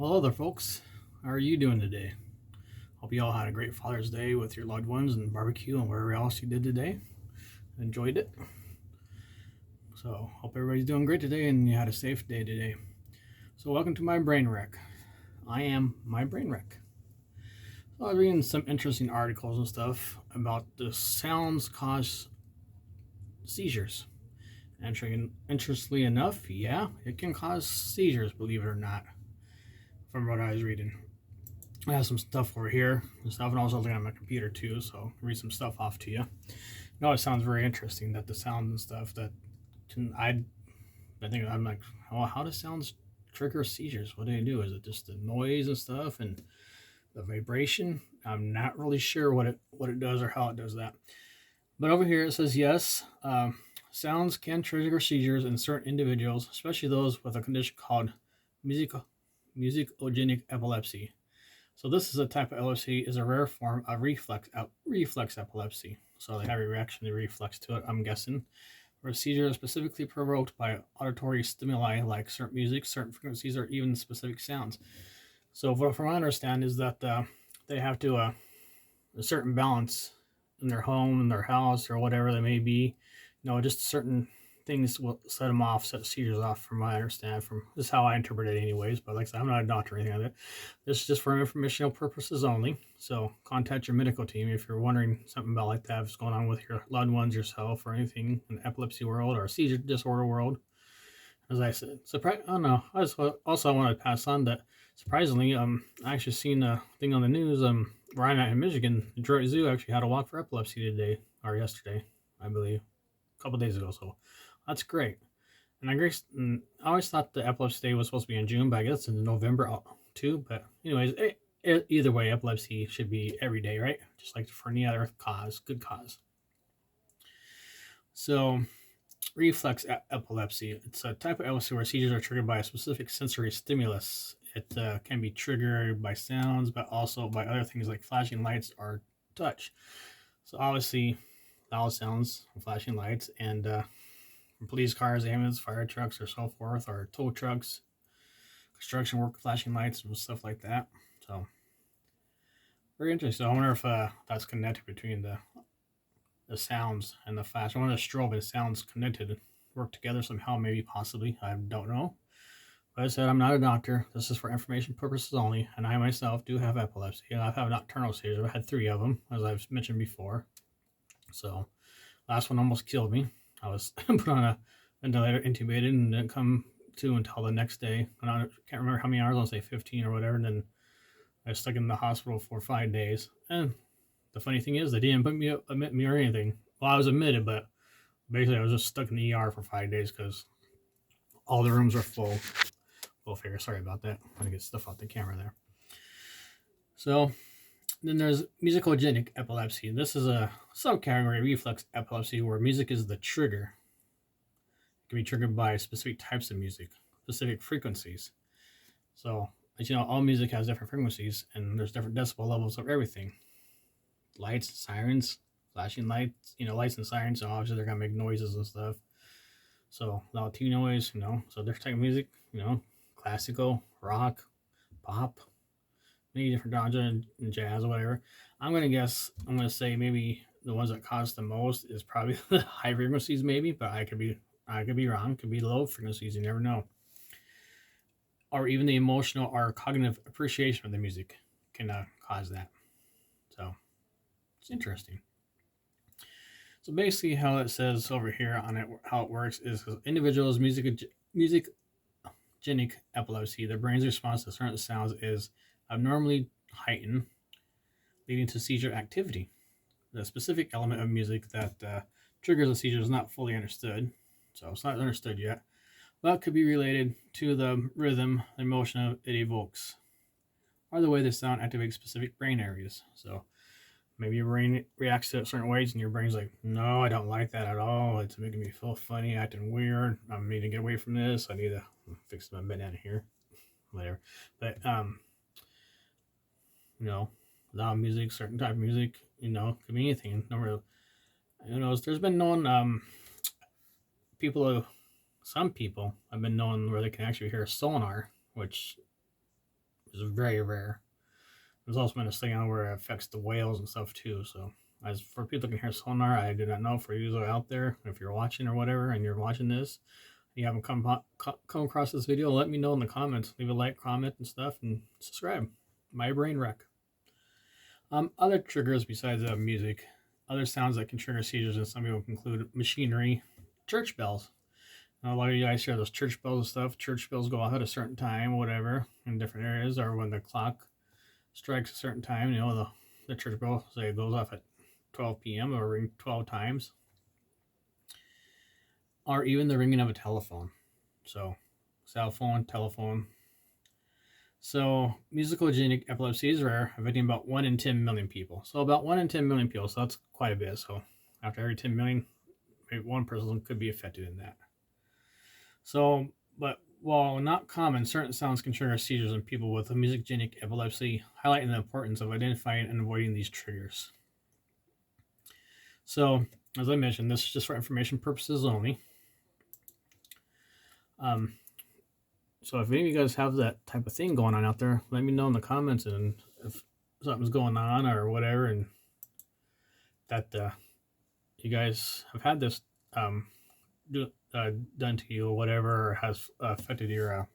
Well, hello there, folks. How are you doing today? Hope you all had a great Father's Day with your loved ones and barbecue and wherever else you did today. Enjoyed it. So, hope everybody's doing great today and you had a safe day today. So, welcome to my brain wreck. I am my brain wreck. So, I was reading some interesting articles and stuff about the sounds cause seizures. Interestingly enough, yeah, it can cause seizures, believe it or not, from what I was reading. I have some stuff over here and stuff, and also looking at my computer too, so I'll read some stuff off to you. No, it sounds very interesting that the sounds and stuff that I think I'm like, oh, how does sounds trigger seizures? What do they do? Is it just the noise and stuff and the vibration? I'm not really sure what it does or how it does that. But over here it says yes, sounds can trigger seizures in certain individuals, especially those with a condition called musicogenic epilepsy. So this is a type of epilepsy is a rare form of reflex epilepsy. So they have a reaction to reflex to it, I'm guessing, where seizures are specifically provoked by auditory stimuli like certain music, certain frequencies, or even specific sounds. So from what I understand is that they have to a certain balance in their home, in their house, or whatever they may be. Just certain things will set them off, set seizures off, from what I understand. From this is how I interpret it, anyways. But like I said, I'm not a doctor or anything like that. This is just for informational purposes only. So contact your medical team if you're wondering something about like that, if it's going on with your loved ones, yourself, or anything in the epilepsy world or seizure disorder world. As I said, I don't know. I just also want to pass on that surprisingly, I actually seen a thing on the news. Where I'm at in Michigan, Detroit Zoo actually had a walk for epilepsy today or yesterday, I believe, a couple days ago. So that's great. And I always thought the epilepsy day was supposed to be in June, but I guess it's in November too. But anyways, either way, epilepsy should be every day, right? Just like for any other cause, good cause. So reflex epilepsy. It's a type of epilepsy where seizures are triggered by a specific sensory stimulus. It can be triggered by sounds, but also by other things like flashing lights or touch. So obviously, loud sounds, flashing lights, and police cars, ambulance, fire trucks, or so forth, or tow trucks, construction work, flashing lights, and stuff like that. So very interesting. I wonder if that's connected between the sounds and the flash. I wonder if strobe and sounds connected, work together somehow, maybe, possibly. I don't know. But I said I'm not a doctor. This is for information purposes only, and I myself do have epilepsy. I've had nocturnal seizures. I've had 3 of them, as I've mentioned before. So, last one almost killed me. I was put on a ventilator, intubated, and didn't come to until the next day. And I can't remember how many hours. I'll say 15 or whatever. And then I was stuck in the hospital for 5 days. And the funny thing is, they didn't admit me or anything. Well, I was admitted, but basically I was just stuck in the ER for 5 days because all the rooms were full. Go figure. Sorry about that. I'm trying to get stuff off the camera there. So then there's musicogenic epilepsy. This is a subcategory of reflex epilepsy where music is the trigger. It can be triggered by specific types of music, specific frequencies. So, as you know, all music has different frequencies, and there's different decibel levels of everything. Lights, sirens, flashing lights, lights and sirens. So obviously they're gonna make noises and stuff. So loud T noise, So different type of music, classical, rock, pop, many different genres and jazz or whatever. I'm gonna say maybe the ones that cause the most is probably the high frequencies, maybe, but I could be wrong. Could be low frequencies. You never know. Or even the emotional or cognitive appreciation of the music can cause that. So it's interesting. So basically, how it says over here on it, how it works is individuals musicogenic epilepsy, their brain's response to certain sounds is abnormally heightened, leading to seizure activity. The specific element of music that triggers a seizure is not fully understood, so it's not understood yet, but could be related to the rhythm, emotion it evokes, or the way the sound activates specific brain areas. So maybe your brain reacts to it certain ways, and your brain's like, no, I don't like that at all. It's making me feel funny, acting weird. I need to get away from this. I need to fix my banana here, whatever. But loud music, certain type of music, could be anything. No real, there's been known some people have been known where they can actually hear sonar, which is very rare. There's also been a study on where it affects the whales and stuff too. So, as for people that can hear sonar, I do not know for you out there. If you're watching or whatever, and you're watching this, you haven't come across this video, let me know in the comments. Leave a like, comment, and stuff, and subscribe. My brain wreck. Other triggers besides music, other sounds that can trigger seizures, and some people include machinery, church bells. Now, a lot of you guys hear those church bells and stuff. Church bells go off at a certain time, whatever, in different areas, or when the clock strikes a certain time. The church bell, say it goes off at 12 p.m. or ring 12 times, or even the ringing of a telephone. So, cell phone, telephone. So, musicogenic epilepsy is rare, affecting about 1 in 10 million people. So, about 1 in 10 million people. So, that's quite a bit. So, after every 10 million, maybe one person could be affected in that. So, but while not common, certain sounds can trigger seizures in people with a musicogenic epilepsy, highlighting the importance of identifying and avoiding these triggers. So, as I mentioned, this is just for information purposes only. So if any of you guys have that type of thing going on out there, let me know in the comments, and if something's going on or whatever, and that you guys have had this done to you or whatever, or has affected your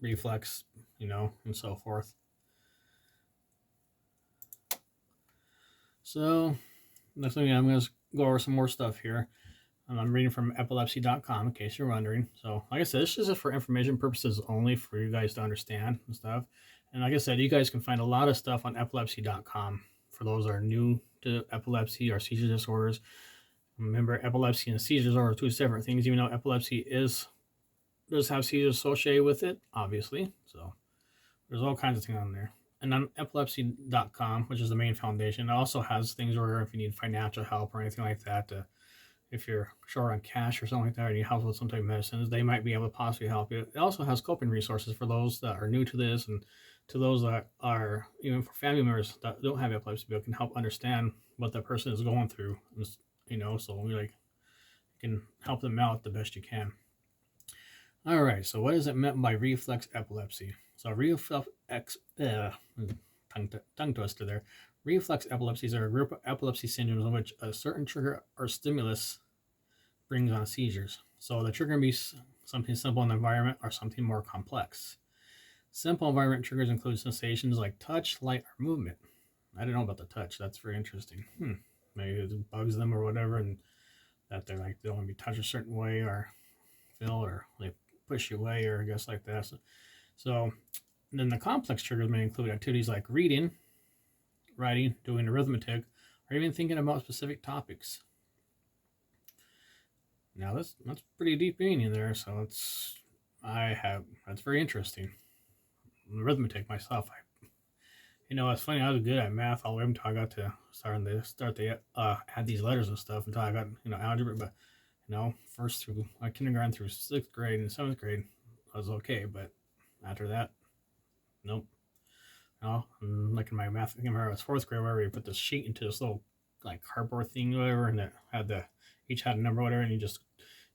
reflex, and so forth. So next thing, I'm going to go over some more stuff here. I'm reading from epilepsy.com in case you're wondering. So, like I said, this is just for information purposes only, for you guys to understand and stuff. And like I said, you guys can find a lot of stuff on epilepsy.com for those that are new to epilepsy or seizure disorders. Remember, epilepsy and seizures are two separate things, even though epilepsy does have seizures associated with it, obviously. So, there's all kinds of things on there. And on epilepsy.com, which is the main foundation, it also has things where if you need financial help or anything like that, if you're short on cash or something like that, or you need help with some type of medicines, they might be able to possibly help you. It also has coping resources for those that are new to this, and to those that are, even for family members that don't have epilepsy, but can help understand what that person is going through. So we can help them out the best you can. All right, so what is it meant by reflex epilepsy? So tongue twister there. Reflex epilepsies are a group of epilepsy syndromes in which a certain trigger or stimulus brings on seizures. So the trigger can be something simple in the environment or something more complex. Simple environment triggers include sensations like touch, light, or movement. I don't know about the touch. That's very interesting. Maybe it bugs them or whatever, and that they don't want to be touched a certain way or feel, or they push you away, or I guess like that. So then the complex triggers may include activities like reading, writing, doing arithmetic, or even thinking about specific topics. Now that's pretty deep meaning there. So that's very interesting. Arithmetic myself, it's funny. I was good at math all the way until I got to start to add these letters and stuff until I got algebra. But first through kindergarten through 6th grade and 7th grade, I was okay. But after that, nope. Like in my math, I remember I was 4th grade, where we put this sheet into this little cardboard thing, whatever, and it had each had a number, whatever, and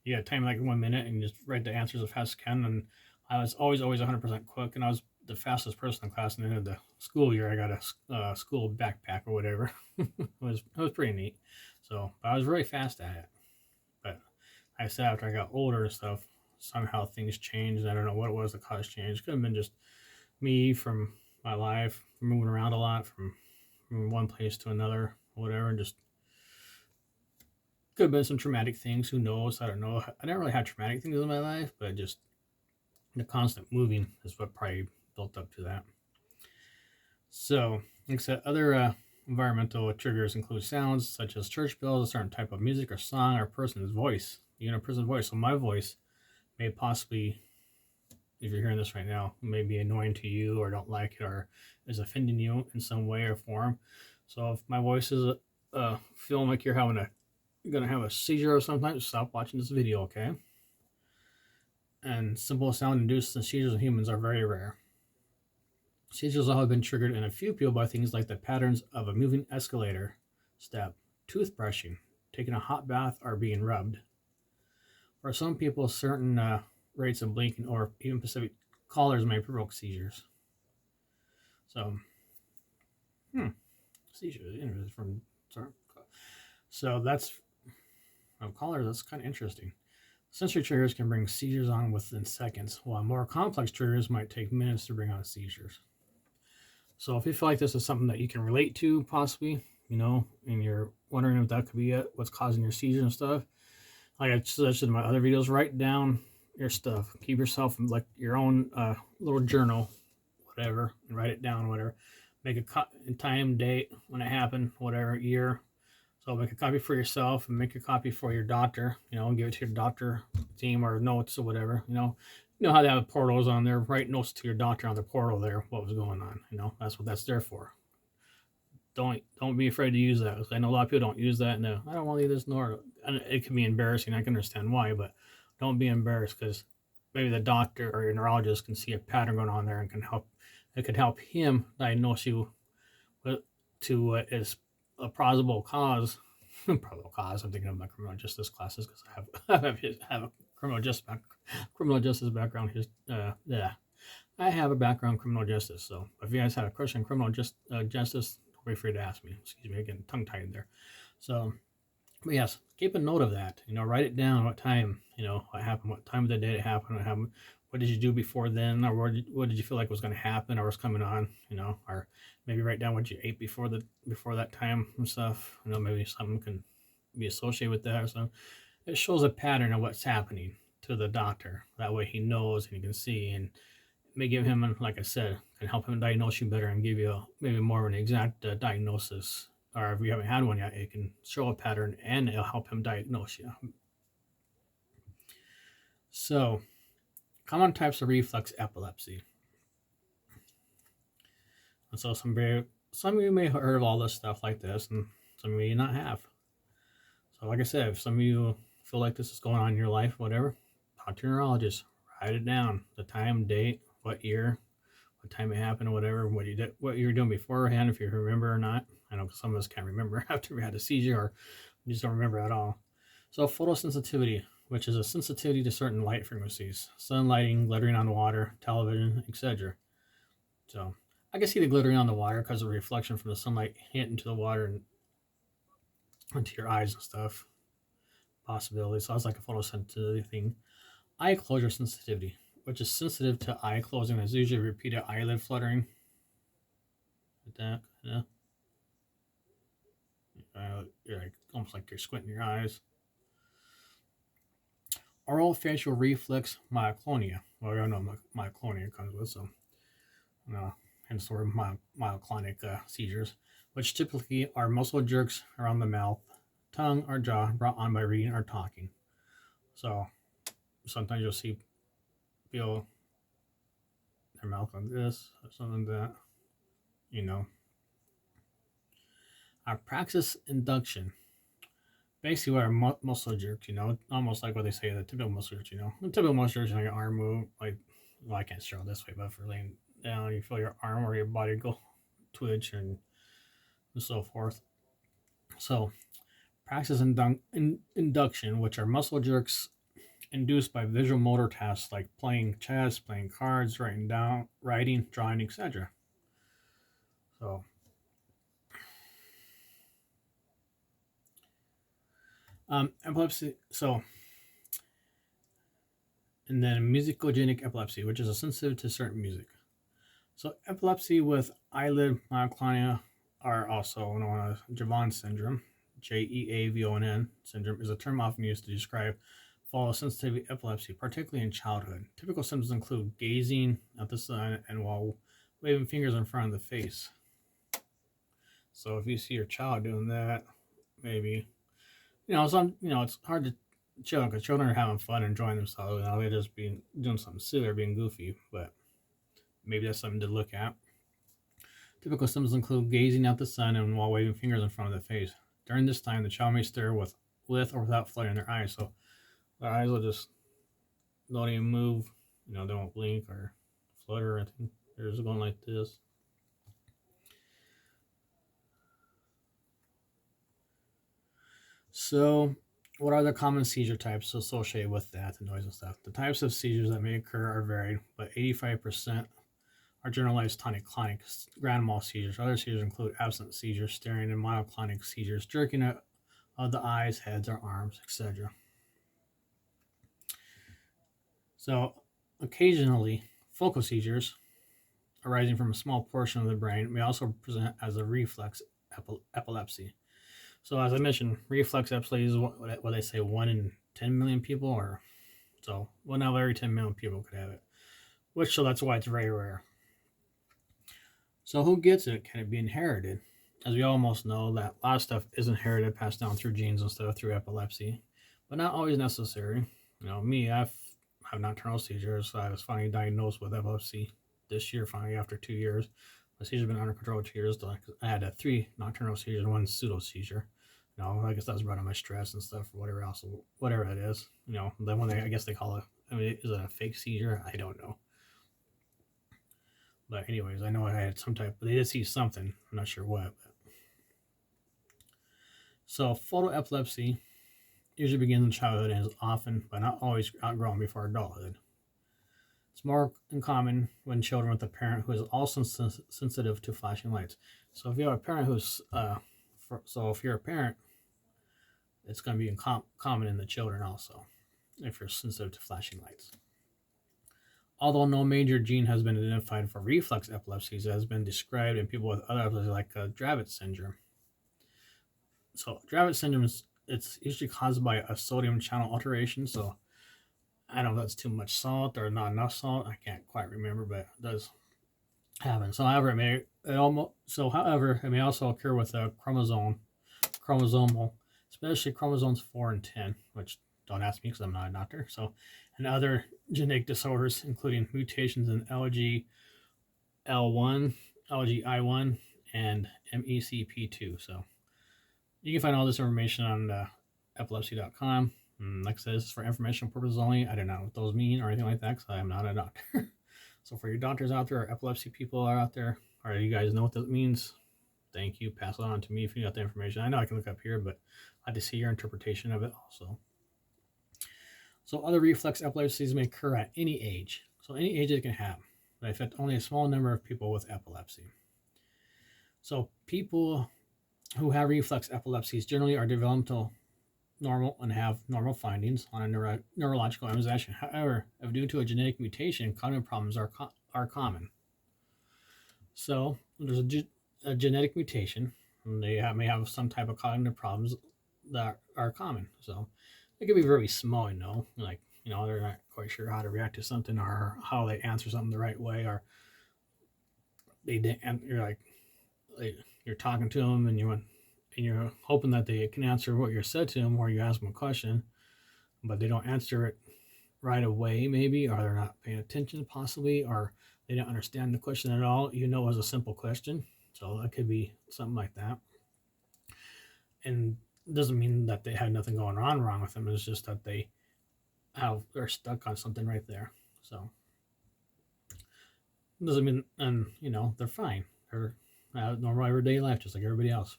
you had time 1 minute, and you just write the answers as fast as you can. And I was always 100% quick, and I was the fastest person in class. And the end of the school year, I got a school backpack or whatever. it was pretty neat. So, but I was really fast at it. But I said after I got older and stuff, somehow things changed. I don't know what it was that caused change. Could have been just me from my life, moving around a lot from one place to another, whatever, and just could have been some traumatic things. Who knows? I don't know. I didn't really have traumatic things in my life, but just the constant moving is what probably built up to that. So, like I said, other environmental triggers include sounds such as church bells, a certain type of music or song, or a person's voice. A person's voice. So my voice may possibly, if you're hearing this right now, may be annoying to you, or don't like it, or is offending you in some way or form. So if my voice is feeling like you're gonna have a seizure or something, stop watching this video, okay? And simple sound-induced seizures in humans are very rare. Seizures have been triggered in a few people by things like the patterns of a moving escalator step, toothbrushing, taking a hot bath, or being rubbed. For some people, certain rates of blinking or even specific callers may provoke seizures. So, seizures from sorry. So that's callers. That's kind of interesting. Sensory triggers can bring seizures on within seconds, while more complex triggers might take minutes to bring on seizures. So if you feel like this is something that you can relate to, possibly, and you're wondering if that could be it, what's causing your seizures and stuff, like I suggested in my other videos, write down your stuff. Keep yourself like your own little journal, whatever, and write it down, whatever. Make a time, date, when it happened, whatever, year. So make a copy for yourself and make a copy for your doctor, and give it to your doctor team or notes or whatever, You know how they have portals on there. Write notes to your doctor on the portal there, what was going on. That's what that's there for. Don't be afraid to use that. I know a lot of people don't use that. No, I don't want to leave this nor. And it can be embarrassing. I can understand why, but don't be embarrassed because maybe the doctor or your neurologist can see a pattern going on there and can help. It could help him diagnose you to what is a probable cause. Probable cause. I'm thinking of my criminal justice classes because I have a criminal justice background. Yeah, I have a background in criminal justice. So if you guys have a question in criminal justice, don't be afraid to ask me. Excuse me, again, tongue tied there. So, but yes, keep a note of that. Write it down. What time? What happened? What time of the day it happened? What happened? What did you do before then, or what did you feel like was going to happen, or was coming on? Or maybe write down what you ate before that time and stuff. Maybe something can be associated with that or something. It shows a pattern of what's happening to the doctor. That way he knows and he can see, and may give him, like I said, can help him diagnose you better and give you maybe more of an exact diagnosis. Or if you haven't had one yet, it can show a pattern and it'll help him diagnose you. So, common types of reflex epilepsy. And so some of you may have heard of all this stuff like this, and some of you not have. So like I said, if some of you feel like this is going on in your life, whatever, talk to your neurologist. Write it down. The time, date, what year, what time it happened, or whatever, what you were doing beforehand, if you remember or not. I know some of us can't remember after we had a seizure or we just don't remember at all. So photosensitivity, which is a sensitivity to certain light frequencies, sunlighting, glittering on the water, television, etc. So I can see the glittering on the water because of the reflection from the sunlight hitting into the water and into your eyes and stuff. Possibility. So it's like a photosensitivity thing. Eye closure sensitivity, which is sensitive to eye closing. It's usually repeated eyelid fluttering. Like that, you're like almost like you're squinting your eyes. Oral facial reflex myoclonia. Well, I know myoclonia comes with some, hence the word myoclonic seizures, which typically are muscle jerks around the mouth, tongue, or jaw brought on by reading or talking. So sometimes you'll feel their mouth like this or something like that. Our praxis induction. Basically, what are muscle jerks, almost like what they say, the typical muscle jerks, The typical muscle jerks, your arm move, like, well, I can't show it this way, but for laying down, you feel your arm or your body go twitch and so forth. So, praxis induction, which are muscle jerks induced by visual motor tasks like playing chess, playing cards, writing, drawing, etc. So, epilepsy. So, and then musicogenic epilepsy, which is sensitive to certain music. So, epilepsy with eyelid myoclonia, are also known as Javon syndrome. Jeavon syndrome is a term often used to describe photosensitivity epilepsy, particularly in childhood. Typical symptoms include gazing at the sun and while waving fingers in front of the face. So if you see your child doing that, maybe, it's hard to chill because children are having fun, enjoying themselves. They're just doing something silly or being goofy, but maybe that's something to look at. Typical symptoms include gazing at the sun and while waving fingers in front of the face. During this time, the child may stare with or without fluttering their eyes. So their eyes will just don't even move. They won't blink or flutter or anything. They're just going like this. So What are the common seizure types associated with that, the noise and stuff? The types of seizures that may occur are varied, but 85% are generalized tonic-clonic grand mal seizures. Other seizures include absent seizures, staring, and myoclonic seizures, jerking of the eyes, heads, or arms, etc. So, occasionally, focal seizures arising from a small portion of the brain may also present as a reflex epilepsy. So, as I mentioned, reflex epilepsy is what they say 1 in 10 million people, or so 1 out of every 10 million people could have it. So that's why it's very rare. So, who gets it? Can it be inherited? As we almost know, that a lot of stuff is inherited, passed down through genes and stuff through epilepsy, but not always necessary. Me, have nocturnal seizures. So I was finally diagnosed with epilepsy this year, finally after 2 years. My seizures have been under control 2 years. I had 3 nocturnal seizures and 1 pseudo seizure. I guess that was brought on my stress and stuff, or whatever else, whatever it is. The one I guess they call it. I mean, is it a fake seizure? I don't know. But anyways, I know I had some type. They did see something. I'm not sure what. So photoepilepsy usually begins in childhood and is often, but not always, outgrown before adulthood. It's more common when children with a parent who is also sensitive to flashing lights. So if you have a parent who's, if you're a parent, it's going to be common in the children also, if you're sensitive to flashing lights. Although no major gene has been identified for reflex epilepsies, it has been described in people with other epilepsies like Dravet syndrome. So Dravet syndrome it's usually caused by a sodium channel alteration. So I don't know if that's too much salt or not enough salt. I can't quite remember, but it does happen. So however, it may also occur with a chromosomal, especially chromosomes 4 and 10, which don't ask me because I'm not a doctor. So, and other genetic disorders, including mutations in LGL1, LGI1, and MECP2. So you can find all this information on epilepsy.com. Like I said, this is for informational purposes only. I don't know what those mean or anything like that because I am not a doctor. So for your doctors out there, or epilepsy people are out there, or you guys know what that means, thank you. Pass it on to me if you got the information. I know I can look up here, but I'd like to see your interpretation of it also. So other reflex epilepsies may occur at any age. So any age it can have, but affect only a small number of people with epilepsy. So people who have reflex epilepsies generally are developmental normal and have normal findings on a neurological examination. However, if due to a genetic mutation, cognitive problems are common. So there's a genetic mutation, and they may have some type of cognitive problems that are common. So it could be very small, like they're not quite sure how to react to something or how they answer something the right way, or they didn't. And you're talking to them and you're hoping that they can answer what you're said to them, or you ask them a question, but they don't answer it right away, maybe, or they're not paying attention, possibly, or they don't understand the question at all. It was a simple question, so that could be something like that. And it doesn't mean that they have nothing going on wrong with them. It's just that they're stuck on something right there. So it doesn't mean, and they're fine. They're normal everyday life, just like everybody else.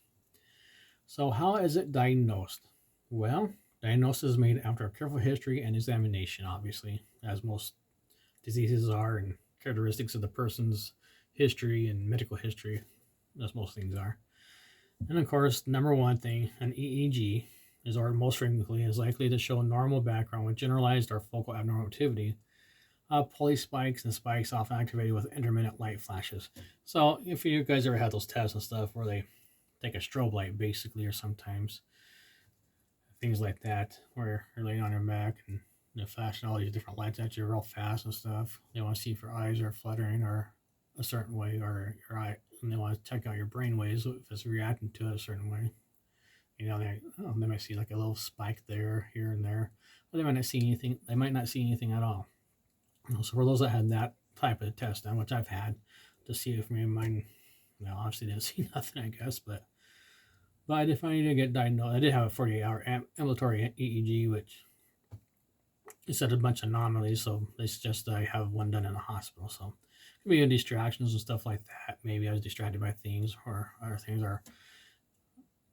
So how is it diagnosed? Well, diagnosis is made after a careful history and examination, obviously, as most diseases are, and characteristics of the person's history and medical history, as most things are. And of course, number one thing, an EEG is, or most frequently, is likely to show normal background with generalized or focal abnormal activity. Pulley spikes and spikes often activated with intermittent light flashes. So if you guys ever had those tests and stuff where they take a strobe light basically, or sometimes things like that, where you're laying on your back and they're flashing all these different lights at you real fast and stuff. They want to see if your eyes are fluttering or a certain way, or your eye, and they want to check out your brain waves if it's reacting to it a certain way. They might see like a little spike there, here and there, but they might not see anything. They might not see anything at all. So for those that had that type of test done, which I've had, to see if mine, obviously didn't see nothing, I guess, but I did finally get diagnosed. I did have a 48-hour ambulatory EEG, which it said a bunch of anomalies, so they suggest I have one done in the hospital. So it could be distractions and stuff like that. Maybe I was distracted by things or other things. Or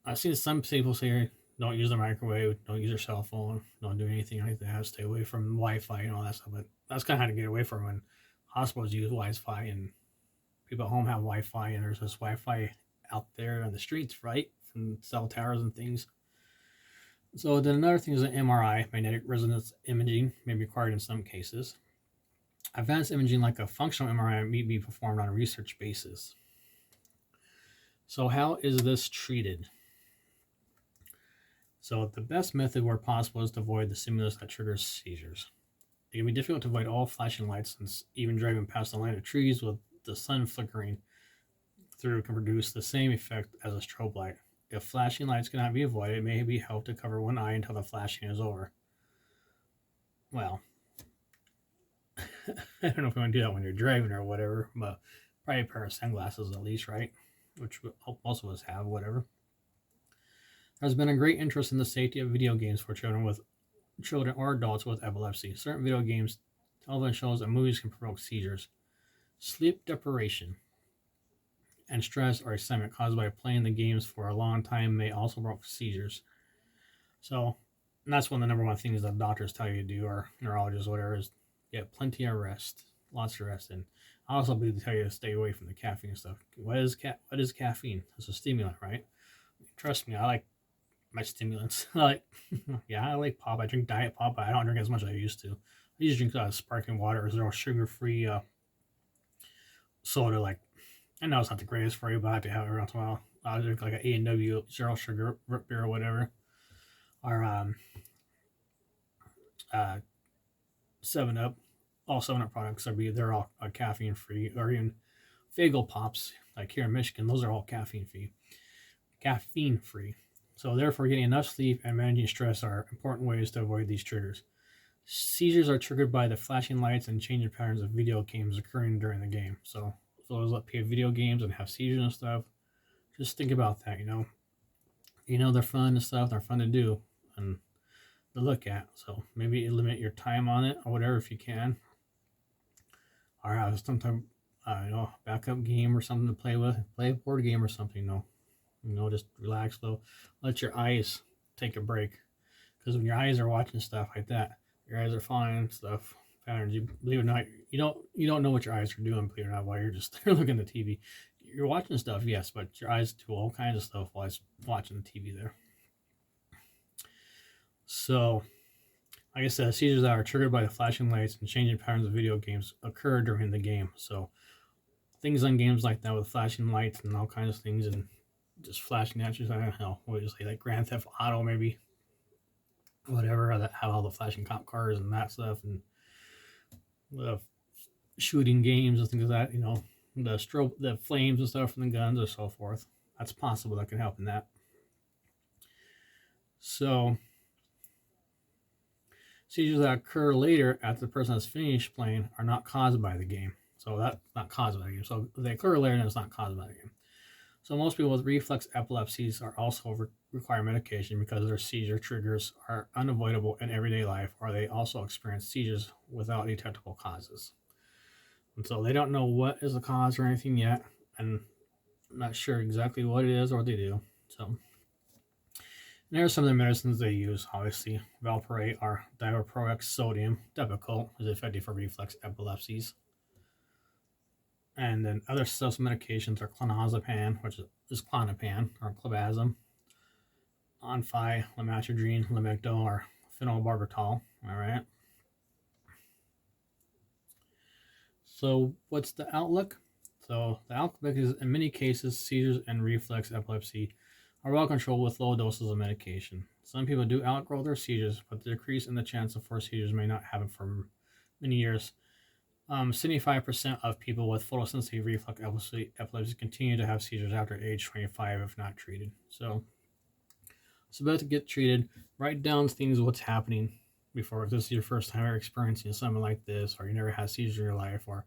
I've seen some people say don't use the microwave, don't use your cell phone, don't do anything like that. Stay away from Wi-Fi and all that stuff. But that's kind of how to get away from when hospitals use Wi-Fi and people at home have Wi-Fi, and there's this Wi-Fi out there on the streets, right, from cell towers and things. So then another thing is an MRI, magnetic resonance imaging, may be required in some cases. Advanced imaging, like a functional MRI, may be performed on a research basis. So how is this treated? So the best method where possible is to avoid the stimulus that triggers seizures. It can be difficult to avoid all flashing lights, since even driving past a line of trees with the sun flickering through can produce the same effect as a strobe light. If flashing lights cannot be avoided, it may be helpful to cover one eye until the flashing is over. Well, I don't know if you want to do that when you're driving or whatever, but probably a pair of sunglasses at least, right? Which most of us have, whatever. There's been a great interest in the safety of video games for children or adults with epilepsy. Certain video games, television shows, and movies can provoke seizures. Sleep deprivation and stress or excitement caused by playing the games for a long time may also provoke seizures. So that's one of the number one things that doctors tell you to do, or neurologists, whatever, is get plenty of rest, lots of rest. And I also believe they tell you to stay away from the caffeine stuff. What is caffeine? It's a stimulant, right? Trust me, I like my stimulants. I like pop. I drink diet pop, but I don't drink as much as I used to. I used to drink sparkling water or zero sugar-free soda. Like, I know it's not the greatest for you, but I have to have it every once in a while. I'll drink like an A&W zero sugar root beer or whatever, or 7-Up. All 7-Up products they're all caffeine free, or even Fagel Pops, like here in Michigan, those are all caffeine free. So therefore, getting enough sleep and managing stress are important ways to avoid these triggers. Seizures are triggered by the flashing lights and changing patterns of video games occurring during the game. So for those that play video games and have seizures and stuff, just think about that. They're fun and stuff. They're fun to do and to look at. So maybe limit your time on it or whatever if you can, or have some type backup game or something to play with. Play a board game or something. Just relax though. Let your eyes take a break, because when your eyes are watching stuff like that, your eyes are following stuff patterns. You believe it or not, you don't know what your eyes are doing. Believe it or not, while you're just there looking at the TV, you're watching stuff, yes, but your eyes do all kinds of stuff while it's watching the TV there. So, like I said, seizures that are triggered by the flashing lights and changing patterns of video games occur during the game. So, things on games like that with flashing lights and all kinds of things and just flashing at you. I don't know. What would you say? Like Grand Theft Auto, maybe. Whatever. That have all the flashing cop cars and that stuff, and the shooting games and things like that. The flames and stuff from the guns or so forth. That's possible. That can help in that. So, seizures that occur later after the person has finished playing are not caused by the game. So that's not caused by the game. So if they occur later, then it's not caused by the game. So most people with reflex epilepsies are also require medication because their seizure triggers are unavoidable in everyday life, or they also experience seizures without detectable causes. And so they don't know what is the cause or anything yet, and I'm not sure exactly what it is or what they do. So, and there are some of the medicines they use. Obviously, valproate or divalproex sodium Depakote is effective for reflex epilepsies. And then other such medications are clonazepam, which is Clonopin, or clobazam, Onfi, lamotrigine, Lamictal, or phenobarbital. All right. So what's the outlook? So the outlook is, in many cases, seizures and reflex epilepsy are well controlled with low doses of medication. Some people do outgrow their seizures, but the decrease in the chance of forced seizures may not happen for many years. 75% of people with photosensitive reflex epilepsy continue to have seizures after age 25 if not treated. So it's about to get treated. Write down things what's happening before. If this is your first time ever experiencing something like this, or you never had seizures in your life, or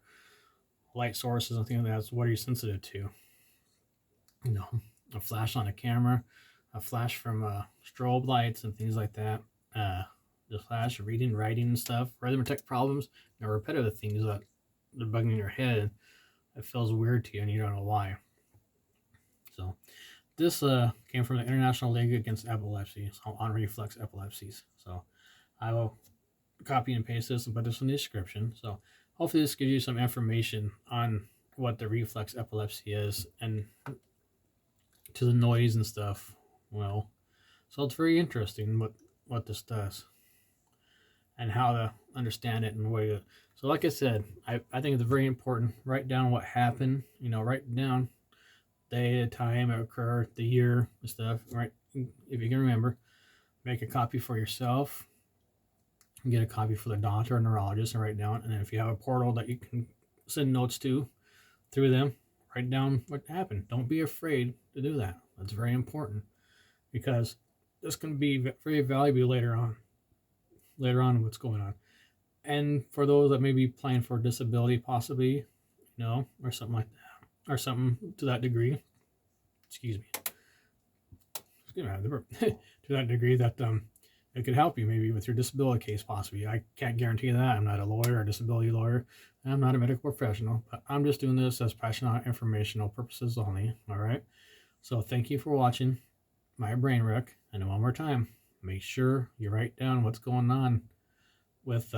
light sources and things like that, so what are you sensitive to? A flash on a camera, a flash from strobe lights and things like that. The flash, reading, writing and stuff, arithmetic problems, repetitive things that they're bugging in your head. It feels weird to you and you don't know why. So This came from the International League Against Epilepsy, so on Reflex Epilepsies. So I will copy and paste this and put this in the description. So hopefully this gives you some information on what the reflex epilepsy is and to the noise and stuff. Well, so it's very interesting what this does and how to understand it and way to. So like I said, I think it's very important. Write down what happened. Write down day, the time it occurred, the year, and stuff. Right, if you can remember, make a copy for yourself. Get a copy for the doctor or neurologist and write down. And then if you have a portal that you can send notes to through them, write down what happened. Don't be afraid to do that. That's very important because this can be very valuable later on. Later on, what's going on, and for those that may be applying for disability, possibly, or something like that, or something to that degree. Excuse me. To that degree that it could help you maybe with your disability case, possibly. I can't guarantee that. I'm not a lawyer or a disability lawyer. I'm not a medical professional, but I'm just doing this as passionate informational purposes only. All right. So thank you for watching my brain wreck. And one more time, make sure you write down what's going on with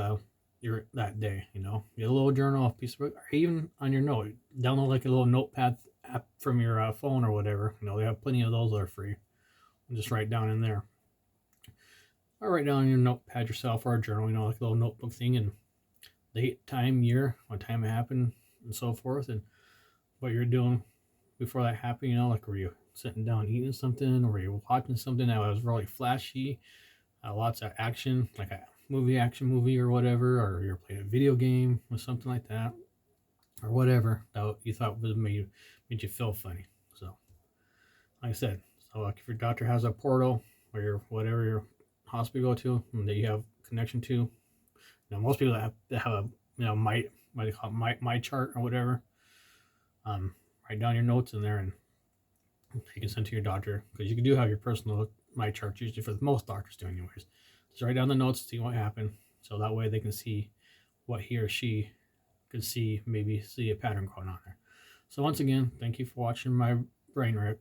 your that day. Get a little journal, a piece of book, or even on your note. Download like a little notepad app from your phone or whatever. They have plenty of those that are free. And just write down in there. Or write down in your notepad yourself or a journal, like a little notebook thing, and date, time, year, what time it happened, and so forth, and what you're doing before that happened. Like were you sitting down eating something, or were you watching something that was really flashy, lots of action, like a action movie or whatever, or you're playing a video game or something like that, or whatever that you thought was made you feel funny. So, like I said, like if your doctor has a portal or your whatever your hospital go to and that you have connection to, most people that have a my they call it my chart or whatever, write down your notes in there and you can send to your doctor, because you do have your personal my chart usually for most doctors do anyways. Just write down the notes, see what happened, so that way they can see what he or she could see, maybe see a pattern going on there. So once again, thank you for watching my brain rip.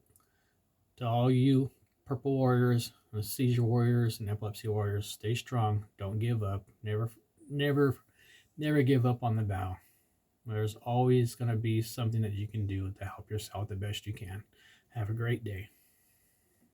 To all you purple warriors, and seizure warriors, and epilepsy warriors, stay strong. Don't give up. Never give up on the battle. There's always going to be something that you can do to help yourself the best you can. Have a great day.